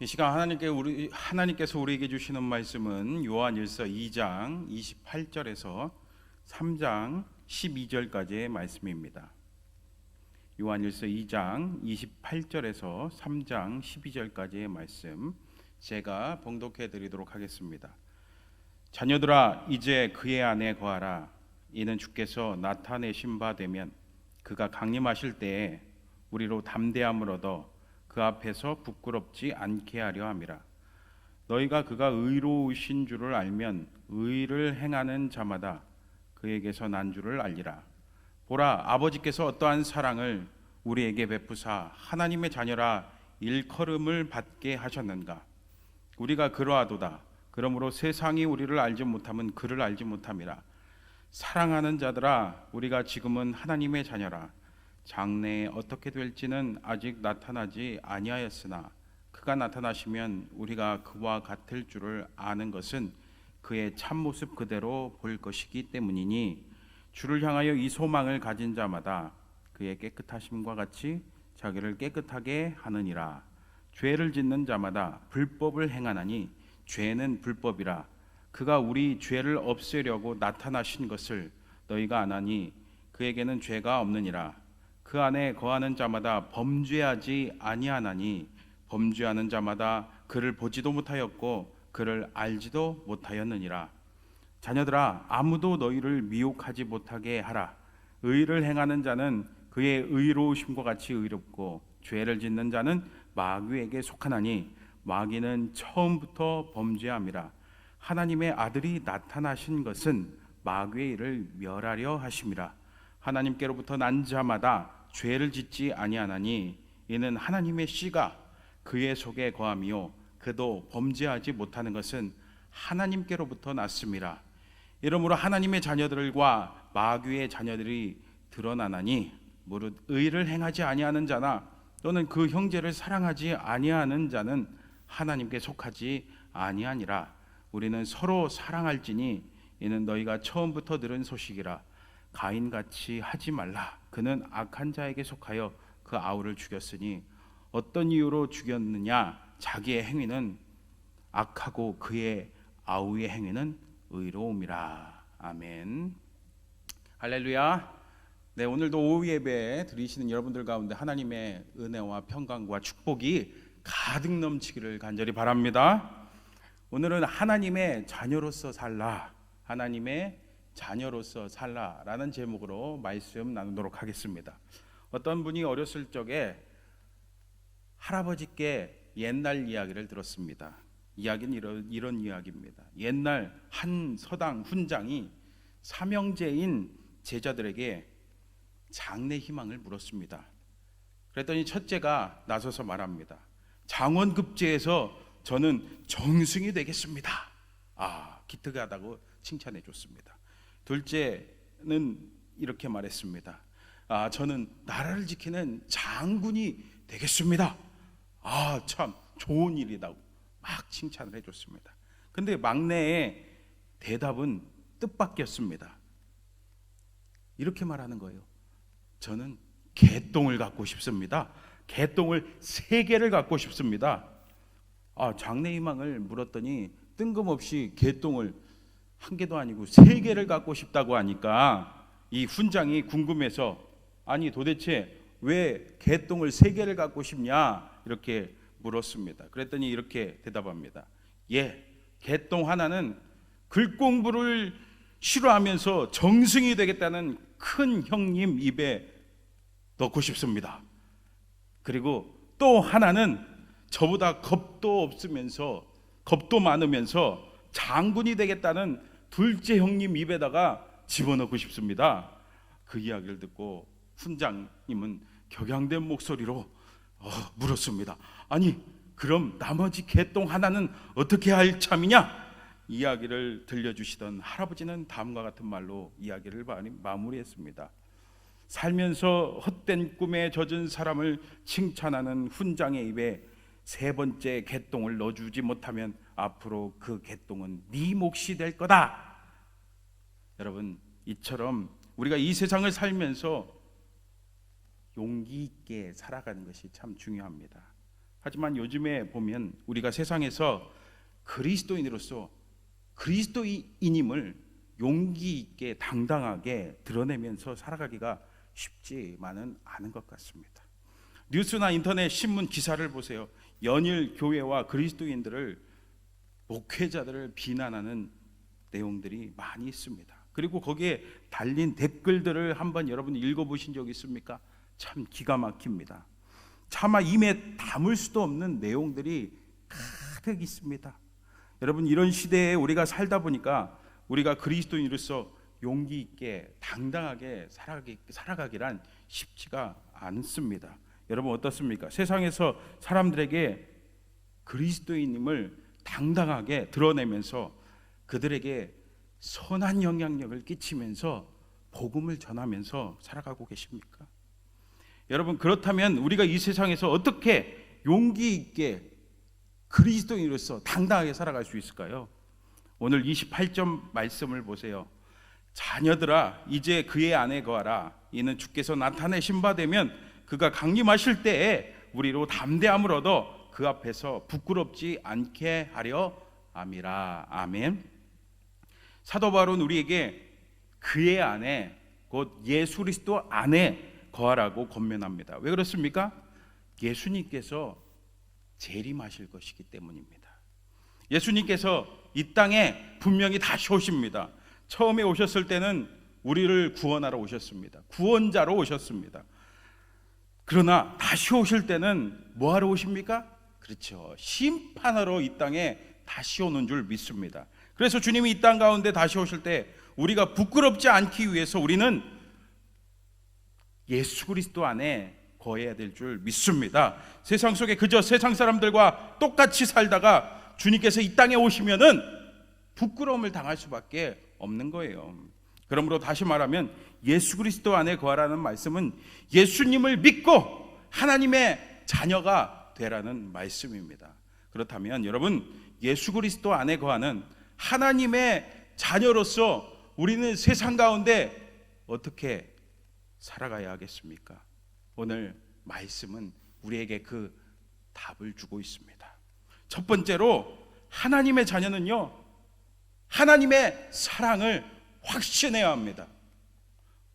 이 시간 하나님께서 우리에게 주시는 말씀은 요한일서 2장 28절에서 3장 12절까지의 말씀입니다. 요한일서 2장 28절에서 3장 12절까지의 말씀 제가 봉독해 드리도록 하겠습니다. 자녀들아, 이제 그의 안에 거하라. 이는 주께서 나타내신 바 되면 그가 강림하실 때에 우리로 담대함을 얻어 그 앞에서 부끄럽지 않게 하려 함이라. 너희가 그가 의로우신 줄을 알면 의를 행하는 자마다 그에게서 난 줄을 알리라. 보라, 아버지께서 어떠한 사랑을 우리에게 베푸사 하나님의 자녀라 일컬음을 받게 하셨는가. 우리가 그러하도다. 그러므로 세상이 우리를 알지 못함은 그를 알지 못함이라. 사랑하는 자들아, 우리가 지금은 하나님의 자녀라. 장래에 어떻게 될지는 아직 나타나지 아니하였으나 그가 나타나시면 우리가 그와 같을 줄을 아는 것은 그의 참모습 그대로 볼 것이기 때문이니, 주를 향하여 이 소망을 가진 자마다 그의 깨끗하심과 같이 자기를 깨끗하게 하느니라. 죄를 짓는 자마다 불법을 행하나니 죄는 불법이라. 그가 우리 죄를 없애려고 나타나신 것을 너희가 아나니 그에게는 죄가 없느니라. 그 안에 거하는 자마다 범죄하지 아니하나니 범죄하는 자마다 그를 보지도 못하였고 그를 알지도 못하였느니라. 자녀들아, 아무도 너희를 미혹하지 못하게 하라. 의를 행하는 자는 그의 의로우심과 같이 의롭고 죄를 짓는 자는 마귀에게 속하나니 마귀는 처음부터 범죄함이라. 하나님의 아들이 나타나신 것은 마귀의 일을 멸하려 하심이라. 하나님께로부터 난 자마다 죄를 짓지 아니하나니 이는 하나님의 씨가 그의 속에 거함이요 그도 범죄하지 못하는 것은 하나님께로부터 났음이라. 이러므로 하나님의 자녀들과 마귀의 자녀들이 드러나나니 무릇 의를 행하지 아니하는 자나 또는 그 형제를 사랑하지 아니하는 자는 하나님께 속하지 아니하니라. 우리는 서로 사랑할지니 이는 너희가 처음부터 들은 소식이라. 가인같이 하지 말라. 그는 악한 자에게 속하여 그 아우를 죽였으니 어떤 이유로 죽였느냐? 자기의 행위는 악하고 그의 아우의 행위는 의로움이라. 아멘. 할렐루야. 네, 오늘도 오후 예배 드리시는 여러분들 가운데 하나님의 은혜와 평강과 축복이 가득 넘치기를 간절히 바랍니다. 오늘은 하나님의 자녀로서 살라, 하나님의 자녀로서 살라라는 제목으로 말씀 나누도록 하겠습니다. 어떤 분이 어렸을 적에 할아버지께 옛날 이야기를 들었습니다. 이야기는 이런 이야기입니다. 옛날 한 서당 훈장이 삼형제인 제자들에게 장래 희망을 물었습니다. 그랬더니 첫째가 나서서 말합니다. 장원급제에서 저는 정승이 되겠습니다. 기특하다고 칭찬해 줬습니다. 둘째는 이렇게 말했습니다. 저는 나라를 지키는 장군이 되겠습니다. 참 좋은 일이라고 막 칭찬을 해줬습니다. 근데 막내의 대답은 뜻밖이었습니다. 이렇게 말하는 거예요. 저는 개똥을 갖고 싶습니다. 개똥을 3개를 갖고 싶습니다. 장래 희망을 물었더니 뜬금없이 개똥을 1개도 아니고 3개를 갖고 싶다고 하니까 이 훈장이 궁금해서 아니 도대체 왜 개똥을 3개를 갖고 싶냐 이렇게 물었습니다. 그랬더니 이렇게 대답합니다. 개똥 하나는 글 공부를 싫어하면서 정승이 되겠다는 큰 형님 입에 넣고 싶습니다. 그리고 또 하나는 저보다 겁도 많으면서 장군이 되겠다는 둘째 형님 입에다가 집어넣고 싶습니다. 그 이야기를 듣고 훈장님은 격양된 목소리로 물었습니다. 아니 그럼 나머지 개똥 하나는 어떻게 할 참이냐? 이야기를 들려주시던 할아버지는 다음과 같은 말로 이야기를 마무리했습니다. 살면서 헛된 꿈에 젖은 사람을 칭찬하는 훈장의 입에 3번째 개똥을 넣어주지 못하면 앞으로 그 개똥은 네 몫이 될 거다. 여러분, 이처럼 우리가 이 세상을 살면서 용기 있게 살아가는 것이 참 중요합니다. 하지만 요즘에 보면 우리가 세상에서 그리스도인으로서 그리스도인임을 용기 있게 당당하게 드러내면서 살아가기가 쉽지만은 않은 것 같습니다. 뉴스나 인터넷 신문 기사를 보세요. 연일 교회와 그리스도인들을, 목회자들을 비난하는 내용들이 많이 있습니다. 그리고 거기에 달린 댓글들을 한번 여러분 읽어보신 적 있습니까? 참 기가 막힙니다. 차마 입에 담을 수도 없는 내용들이 가득 있습니다. 여러분, 이런 시대에 우리가 살다 보니까 우리가 그리스도인으로서 용기 있게 당당하게 살아가기란 쉽지가 않습니다. 여러분 어떻습니까? 세상에서 사람들에게 그리스도인임을 당당하게 드러내면서 그들에게 선한 영향력을 끼치면서 복음을 전하면서 살아가고 계십니까? 여러분, 그렇다면 우리가 이 세상에서 어떻게 용기 있게 그리스도인으로서 당당하게 살아갈 수 있을까요? 오늘 28절 말씀을 보세요. 자녀들아, 이제 그의 안에 거하라. 이는 주께서 나타내신 바 되면 그가 강림하실 때에 우리로 담대함을 얻어 그 앞에서 부끄럽지 않게 하려 함이라. 아멘. 사도 바울은 우리에게 그의 안에, 곧 예수 그리스도 안에 거하라고 권면합니다. 왜 그렇습니까? 예수님께서 재림하실 것이기 때문입니다. 예수님께서 이 땅에 분명히 다시 오십니다. 처음에 오셨을 때는 우리를 구원하러 오셨습니다. 구원자로 오셨습니다. 그러나 다시 오실 때는 뭐하러 오십니까? 그렇죠, 심판하러 이 땅에 다시 오는 줄 믿습니다. 그래서 주님이 이 땅 가운데 다시 오실 때 우리가 부끄럽지 않기 위해서 우리는 예수 그리스도 안에 거해야 될 줄 믿습니다. 세상 속에 그저 세상 사람들과 똑같이 살다가 주님께서 이 땅에 오시면은 부끄러움을 당할 수밖에 없는 거예요. 그러므로 다시 말하면 예수 그리스도 안에 거하라는 말씀은 예수님을 믿고 하나님의 자녀가 되라는 말씀입니다. 그렇다면 여러분, 예수 그리스도 안에 거하는 하나님의 자녀로서 우리는 세상 가운데 어떻게 살아가야 하겠습니까? 오늘 말씀은 우리에게 그 답을 주고 있습니다. 첫 번째로, 하나님의 자녀는요, 하나님의 사랑을 확신해야 합니다.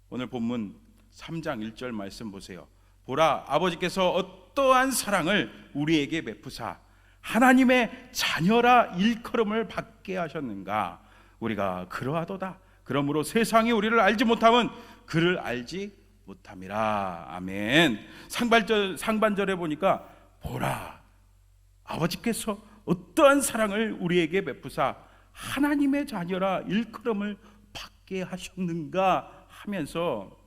오늘 본문 3장 1절 말씀 보세요. 보라, 아버지께서 어떠한 사랑을 우리에게 베푸사 하나님의 자녀라 일컬음을 받게 하셨는가. 우리가 그러하도다. 그러므로 세상이 우리를 알지 못하면 그를 알지 못함이라. 아멘. 상반절에 보니까 보라, 아버지께서 어떠한 사랑을 우리에게 베푸사 하나님의 자녀라 일컬음을 받게 하셨는가 하면서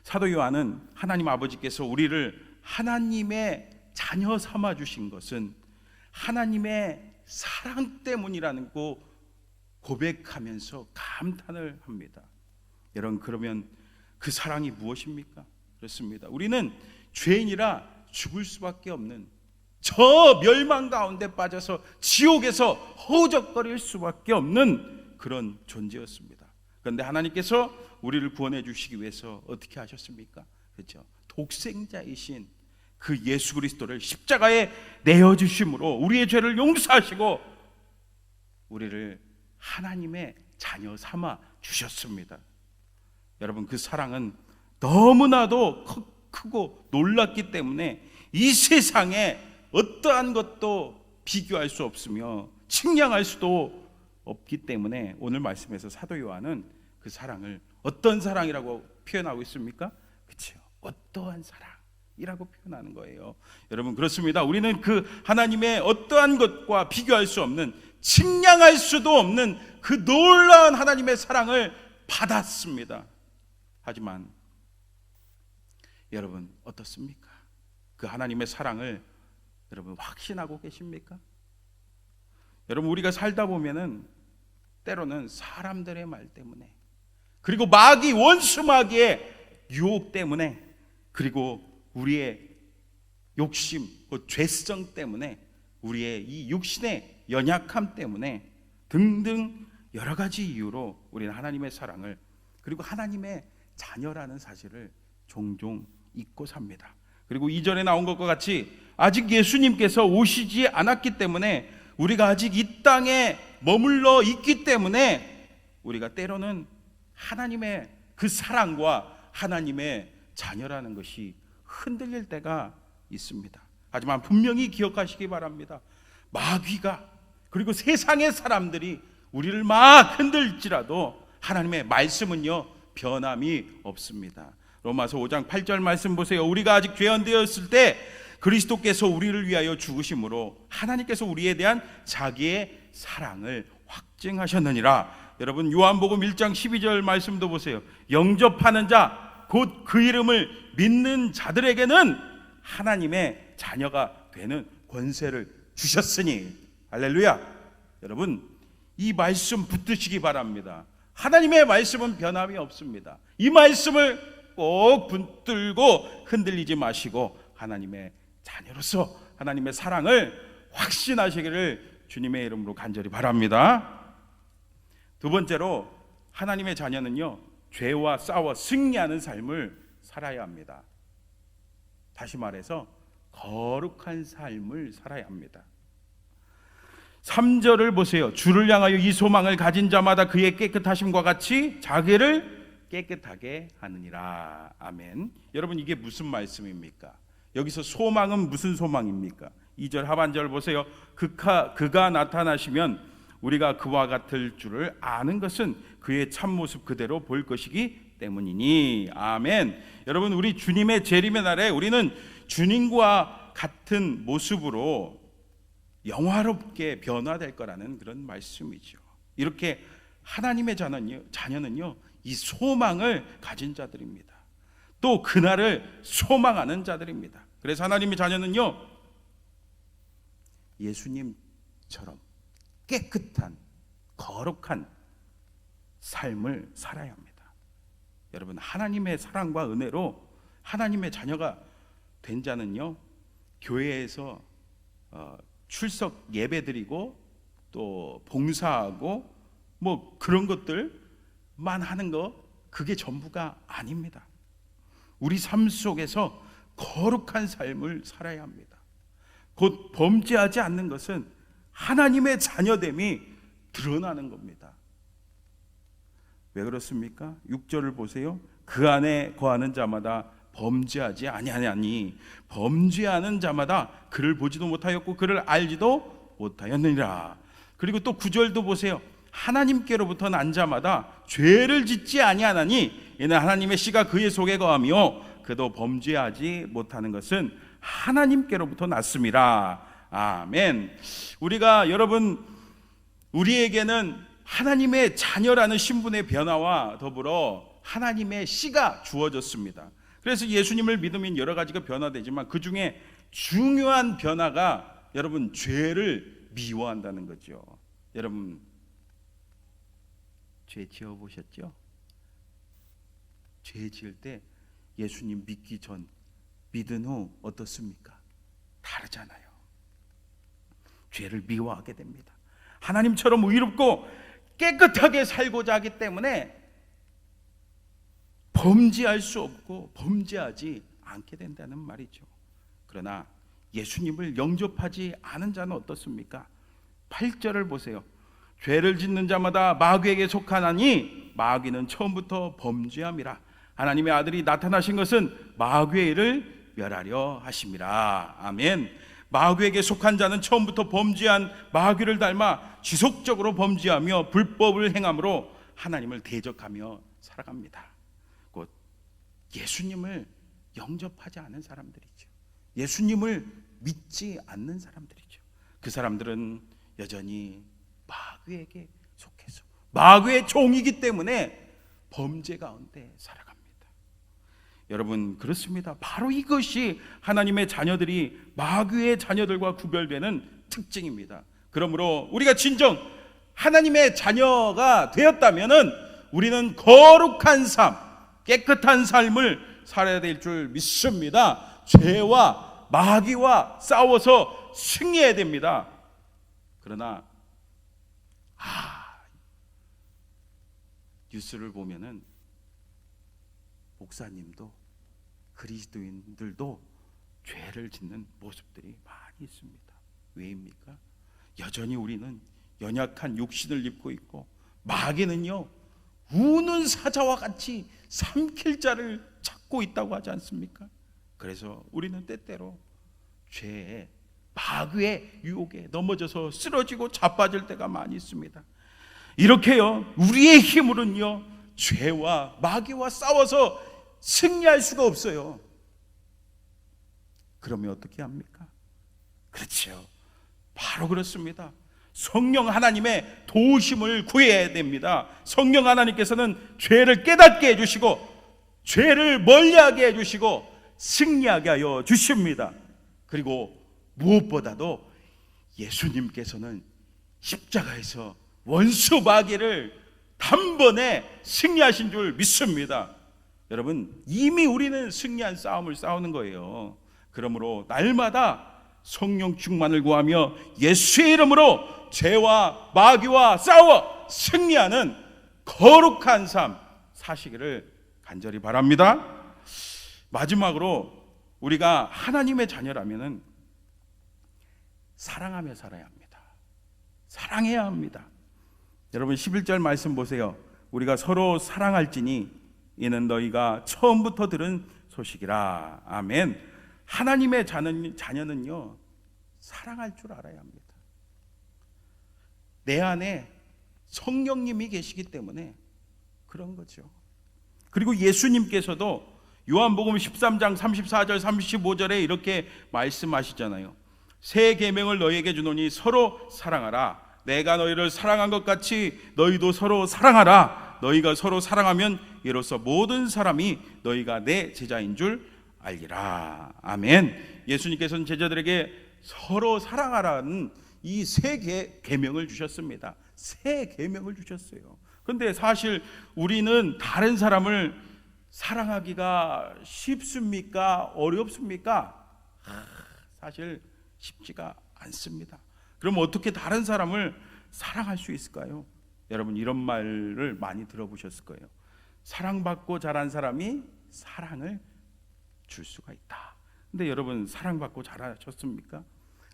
사도 요한은 하나님 아버지께서 우리를 하나님의 자녀 삼아 주신 것은 하나님의 사랑 때문이라는 거 고백하면서 감탄을 합니다. 여러분, 그러면 그 사랑이 무엇입니까? 그렇습니다. 우리는 죄인이라 죽을 수밖에 없는, 저 멸망 가운데 빠져서 지옥에서 허우적거릴 수밖에 없는 그런 존재였습니다. 그런데 하나님께서 우리를 구원해 주시기 위해서 어떻게 하셨습니까? 그렇죠? 독생자이신 그 예수 그리스도를 십자가에 내어주심으로 우리의 죄를 용서하시고 우리를 하나님의 자녀 삼아 주셨습니다. 여러분, 그 사랑은 너무나도 크고 놀랍기 때문에 이 세상에 어떠한 것도 비교할 수 없으며 측량할 수도 없기 때문에 오늘 말씀에서 사도 요한은 그 사랑을 어떤 사랑이라고 표현하고 있습니까? 그렇죠, 어떠한 사랑이라고 표현하는 거예요. 여러분, 그렇습니다. 우리는 그 하나님의 어떠한 것과 비교할 수 없는, 측량할 수도 없는 그 놀라운 하나님의 사랑을 받았습니다. 하지만 여러분 어떻습니까? 그 하나님의 사랑을 여러분 확신하고 계십니까? 여러분, 우리가 살다 보면은 때로는 사람들의 말 때문에, 그리고 마귀, 원수 마귀의 유혹 때문에, 그리고 우리의 욕심, 죄성 때문에, 우리의 이 육신의 연약함 때문에 등등 여러 가지 이유로 우리는 하나님의 사랑을, 그리고 하나님의 자녀라는 사실을 종종 잊고 삽니다. 그리고 이전에 나온 것과 같이 아직 예수님께서 오시지 않았기 때문에, 우리가 아직 이 땅에 머물러 있기 때문에 우리가 때로는 하나님의 그 사랑과 하나님의 자녀라는 것이 흔들릴 때가 있습니다. 하지만 분명히 기억하시기 바랍니다. 마귀가, 그리고 세상의 사람들이 우리를 막 흔들지라도 하나님의 말씀은요 변함이 없습니다. 로마서 5장 8절 말씀 보세요. 우리가 아직 죄인 되었을 때 그리스도께서 우리를 위하여 죽으심으로 하나님께서 우리에 대한 자기의 사랑을 확증하셨느니라. 여러분, 요한복음 1장 12절 말씀도 보세요. 영접하는 자 곧 그 이름을 믿는 자들에게는 하나님의 자녀가 되는 권세를 주셨으니. 할렐루야. 여러분, 이 말씀 붙드시기 바랍니다. 하나님의 말씀은 변함이 없습니다. 이 말씀을 꼭 붙들고 흔들리지 마시고 하나님의 자녀로서 하나님의 사랑을 확신하시기를 주님의 이름으로 간절히 바랍니다. 두 번째로, 하나님의 자녀는요 죄와 싸워 승리하는 삶을 살아야 합니다. 다시 말해서 거룩한 삶을 살아야 합니다. 3절을 보세요. 주를 향하여 이 소망을 가진 자마다 그의 깨끗하심과 같이 자기를 깨끗하게 하느니라. 아멘. 여러분, 이게 무슨 말씀입니까? 여기서 소망은 무슨 소망입니까? 2절 하반절 보세요. 그가 나타나시면 우리가 그와 같을 줄을 아는 것은 그의 참모습 그대로 볼 것이기 때문이니. 아멘. 여러분, 우리 주님의 재림의 날에 우리는 주님과 같은 모습으로 영화롭게 변화될 거라는 그런 말씀이죠. 이렇게 하나님의 자녀는요 이 소망을 가진 자들입니다. 또 그날을 소망하는 자들입니다. 그래서 하나님의 자녀는요 예수님처럼 깨끗한 거룩한 삶을 살아야 합니다. 여러분, 하나님의 사랑과 은혜로 하나님의 자녀가 된 자는요 교회에서 출석 예배드리고 또 봉사하고 뭐 그런 것들만 하는 거, 그게 전부가 아닙니다. 우리 삶 속에서 거룩한 삶을 살아야 합니다. 곧 범죄하지 않는 것은 하나님의 자녀됨이 드러나는 겁니다. 왜 그렇습니까? 6절을 보세요. 그 안에 거하는 자마다 범죄하지 아니하니 범죄하는 자마다 그를 보지도 못하였고 그를 알지도 못하였느니라. 그리고 또 9절도 보세요. 하나님께로부터 난 자마다 죄를 짓지 아니하나니 이는 하나님의 씨가 그의 속에 거하며 그도 범죄하지 못하는 것은 하나님께로부터 났음이라. 아멘. 우리가, 여러분, 우리에게는 하나님의 자녀라는 신분의 변화와 더불어 하나님의 씨가 주어졌습니다. 그래서 예수님을 믿으면 여러 가지가 변화되지만 그 중에 중요한 변화가, 여러분, 죄를 미워한다는 거죠. 여러분, 죄 지어보셨죠? 죄 지을 때 예수님 믿기 전, 믿은 후 어떻습니까? 다르잖아요. 죄를 미워하게 됩니다. 하나님처럼 의롭고 깨끗하게 살고자 하기 때문에 범죄할 수 없고 범죄하지 않게 된다는 말이죠. 그러나 예수님을 영접하지 않은 자는 어떻습니까? 8절을 보세요. 죄를 짓는 자마다 마귀에게 속하나니 마귀는 처음부터 범죄함이라. 하나님의 아들이 나타나신 것은 마귀의 일을 멸하려 하심이라. 아멘. 마귀에게 속한 자는 처음부터 범죄한 마귀를 닮아 지속적으로 범죄하며 불법을 행함으로 하나님을 대적하며 살아갑니다. 곧 예수님을 영접하지 않은 사람들이죠. 예수님을 믿지 않는 사람들이죠. 그 사람들은 여전히 마귀에게 속해서 마귀의 종이기 때문에 범죄 가운데 살아갑니다. 여러분, 그렇습니다. 바로 이것이 하나님의 자녀들이 마귀의 자녀들과 구별되는 특징입니다. 그러므로 우리가 진정 하나님의 자녀가 되었다면은 우리는 거룩한 삶, 깨끗한 삶을 살아야 될 줄 믿습니다. 죄와 마귀와 싸워서 승리해야 됩니다. 그러나 뉴스를 보면은 목사님도 그리스도인들도 죄를 짓는 모습들이 많이 있습니다. 왜입니까? 여전히 우리는 연약한 육신을 입고 있고 마귀는요 우는 사자와 같이 삼킬 자를 찾고 있다고 하지 않습니까? 그래서 우리는 때때로 죄에 마귀의 유혹에 넘어져서 쓰러지고 자빠질 때가 많이 있습니다. 이렇게요 우리의 힘으로는요 죄와 마귀와 싸워서 승리할 수가 없어요. 그러면 어떻게 합니까? 그렇죠, 바로 그렇습니다. 성령 하나님의 도우심을 구해야 됩니다. 성령 하나님께서는 죄를 깨닫게 해주시고 죄를 멀리하게 해주시고 승리하게 하여 주십니다. 그리고 무엇보다도 예수님께서는 십자가에서 원수 마귀를 단번에 승리하신 줄 믿습니다. 여러분, 이미 우리는 승리한 싸움을 싸우는 거예요. 그러므로 날마다 성령 충만을 구하며 예수의 이름으로 죄와 마귀와 싸워 승리하는 거룩한 삶 사시기를 간절히 바랍니다. 마지막으로 우리가 하나님의 자녀라면 사랑하며 살아야 합니다. 사랑해야 합니다. 여러분 11절 말씀 보세요. 우리가 서로 사랑할지니 이는 너희가 처음부터 들은 소식이라. 아멘. 하나님의 자녀는요 사랑할 줄 알아야 합니다. 내 안에 성령님이 계시기 때문에 그런 거죠. 그리고 예수님께서도 요한복음 13장 34절 35절에 이렇게 말씀하시잖아요. 새 계명을 너희에게 주노니 서로 사랑하라. 내가 너희를 사랑한 것 같이 너희도 서로 사랑하라. 너희가 서로 사랑하면 이로써 모든 사람이 너희가 내 제자인 줄 알리라. 아멘. 예수님께서는 제자들에게 서로 사랑하라는 이 새 계명을 주셨습니다. 새 계명을 주셨어요. 그런데 사실 우리는 다른 사람을 사랑하기가 쉽습니까? 어렵습니까? 사실 쉽지가 않습니다. 그럼 어떻게 다른 사람을 사랑할 수 있을까요? 여러분 이런 말을 많이 들어보셨을 거예요. 사랑받고 자란 사람이 사랑을 줄 수가 있다. 근데 여러분 사랑받고 자라셨습니까?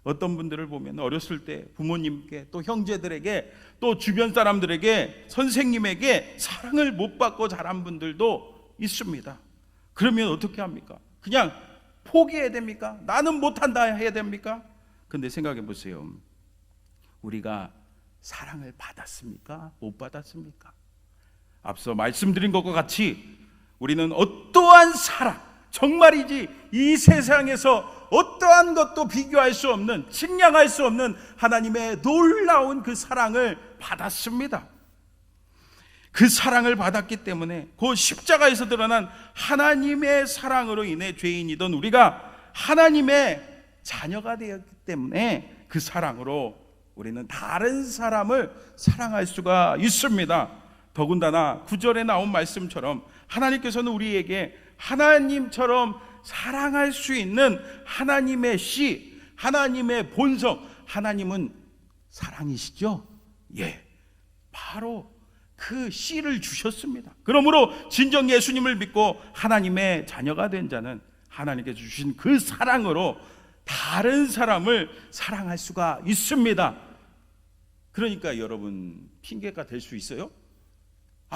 어떤 분들을 보면 어렸을 때 부모님께 또 형제들에게 또 주변 사람들에게 선생님에게 사랑을 못 받고 자란 분들도 있습니다. 그러면 어떻게 합니까? 그냥 포기해야 됩니까? 나는 못한다 해야 됩니까? 근데 생각해 보세요. 우리가 사랑을 받았습니까? 못 받았습니까? 앞서 말씀드린 것과 같이 우리는 어떠한 사랑, 정말이지 이 세상에서 어떠한 것도 비교할 수 없는, 측량할 수 없는 하나님의 놀라운 그 사랑을 받았습니다. 그 사랑을 받았기 때문에 그 십자가에서 드러난 하나님의 사랑으로 인해 죄인이던 우리가 하나님의 자녀가 되었기 때문에 그 사랑으로 우리는 다른 사람을 사랑할 수가 있습니다. 더군다나 9절에 나온 말씀처럼 하나님께서는 우리에게 하나님처럼 사랑할 수 있는 하나님의 씨, 하나님의 본성, 하나님은 사랑이시죠? 예, 바로 그 씨를 주셨습니다. 그러므로 진정 예수님을 믿고 하나님의 자녀가 된 자는 하나님께서 주신 그 사랑으로 다른 사람을 사랑할 수가 있습니다. 그러니까 여러분 핑계가 될 수 있어요?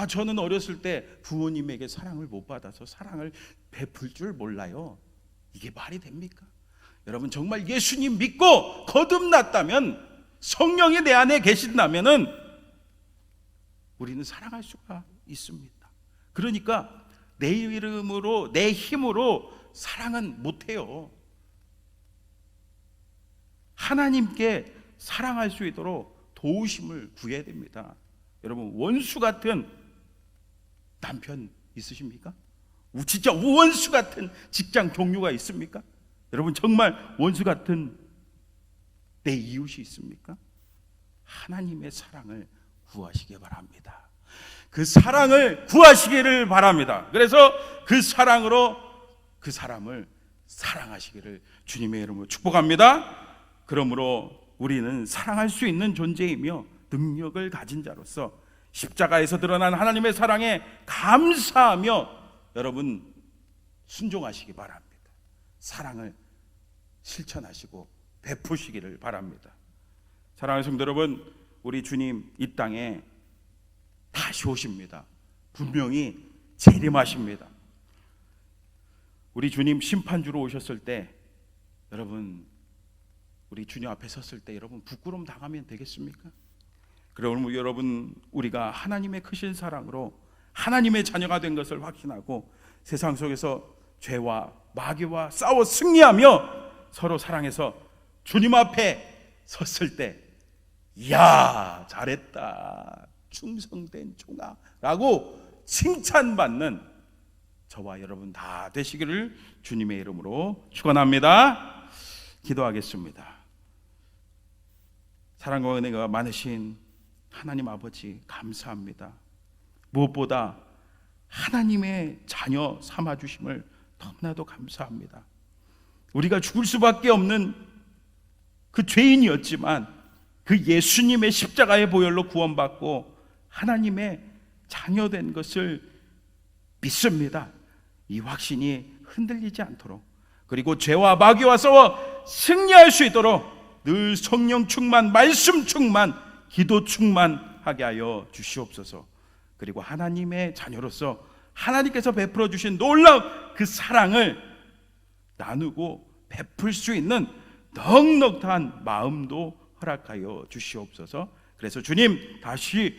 저는 어렸을 때 부모님에게 사랑을 못 받아서 사랑을 베풀 줄 몰라요. 이게 말이 됩니까? 여러분 정말 예수님 믿고 거듭났다면, 성령이 내 안에 계신다면은 우리는 사랑할 수가 있습니다. 그러니까 내 이름으로, 내 힘으로 사랑은 못해요. 하나님께 사랑할 수 있도록 도우심을 구해야 됩니다. 여러분 원수 같은 남편 있으십니까? 진짜 원수 같은 직장 동료가 있습니까? 여러분 정말 원수 같은 내 이웃이 있습니까? 하나님의 사랑을 구하시기 바랍니다. 그 사랑을 구하시기를 바랍니다. 그래서 그 사랑으로 그 사람을 사랑하시기를 주님의 이름으로 축복합니다. 그러므로 우리는 사랑할 수 있는 존재이며 능력을 가진 자로서 십자가에서 드러난 하나님의 사랑에 감사하며 여러분 순종하시기 바랍니다. 사랑을 실천하시고 베푸시기를 바랍니다. 사랑하는 성도 여러분, 우리 주님 이 땅에 다시 오십니다. 분명히 재림하십니다. 우리 주님 심판주로 오셨을 때 여러분, 우리 주님 앞에 섰을 때 여러분 부끄러움 당하면 되겠습니까? 그러면 여러분, 우리가 하나님의 크신 사랑으로 하나님의 자녀가 된 것을 확신하고 세상 속에서 죄와 마귀와 싸워 승리하며 서로 사랑해서 주님 앞에 섰을 때, 이야 잘했다 충성된 종아 라고 칭찬받는 저와 여러분 다 되시기를 주님의 이름으로 축원합니다. 기도하겠습니다. 사랑과 은혜가 많으신 하나님 아버지 감사합니다. 무엇보다 하나님의 자녀 삼아주심을 너무나도 감사합니다. 우리가 죽을 수밖에 없는 그 죄인이었지만 그 예수님의 십자가의 보혈로 구원받고 하나님의 자녀된 것을 믿습니다. 이 확신이 흔들리지 않도록, 그리고 죄와 마귀와 싸워 승리할 수 있도록 늘 성령 충만, 말씀 충만, 기도 충만하게 하여 주시옵소서. 그리고 하나님의 자녀로서 하나님께서 베풀어 주신 놀라운 그 사랑을 나누고 베풀 수 있는 넉넉한 마음도 허락하여 주시옵소서. 그래서 주님 다시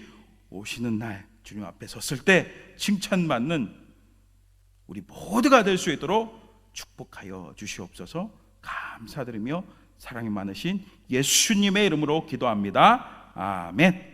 오시는 날 주님 앞에 섰을 때 칭찬받는 우리 모두가 될 수 있도록 축복하여 주시옵소서. 감사드리며 사랑이 많으신 예수님의 이름으로 기도합니다. 아멘.